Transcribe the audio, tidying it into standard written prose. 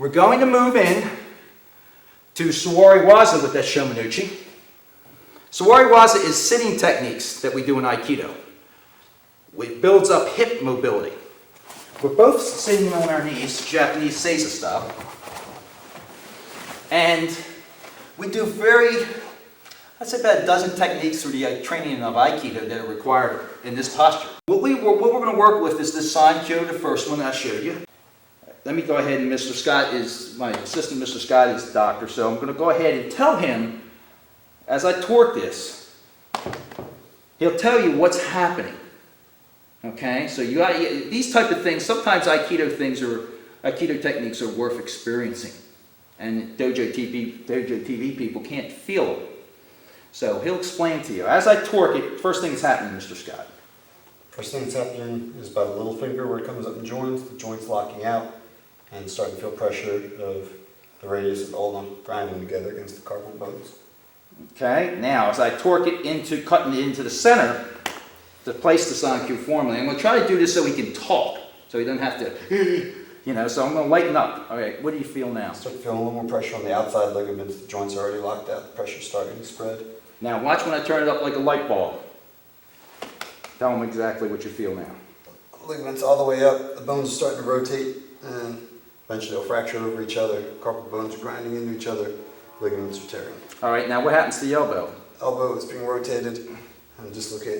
We're going to move in to Sawari Waza with that Shomanuchi. Sawari Waza is sitting techniques that we do in Aikido. It builds up hip mobility. We're both sitting on our knees, Japanese Seiza style. And we do I'd say about a dozen techniques through the training of Aikido that are required in this posture. What we're going to work with is this San-kyo, the first one that I showed you. Let me go ahead, and Mr. Scott is, my assistant Mr. Scott is the doctor, so I'm going to go ahead and tell him, as I torque this, he'll tell you what's happening. Okay, so you got these type of things. Sometimes Aikido techniques are worth experiencing, and Dojo TV people can't feel them. So he'll explain to you. As I torque it, first thing that's happening, Mr. Scott. First thing that's happening is by the little finger where it comes up in joints, the joints locking out, and starting to feel pressure of the radius of all them grinding together against the carpal bones. Okay, now as I torque it cutting it into the center, to place the San-kyo formally. I'm going to try to do this so he can talk, so he doesn't have to, so I'm going to lighten up. All right, what do you feel now? Start to feel a little more pressure on the outside ligaments. The joints are already locked out. The pressure's starting to spread. Now watch when I turn it up like a light bulb. Tell him exactly what you feel now. Ligaments all the way up. The bones are starting to rotate, and eventually they'll fracture over each other. Carpal bones are grinding into each other. Ligaments are tearing. All right, now what happens to the elbow? Elbow is being rotated and dislocated.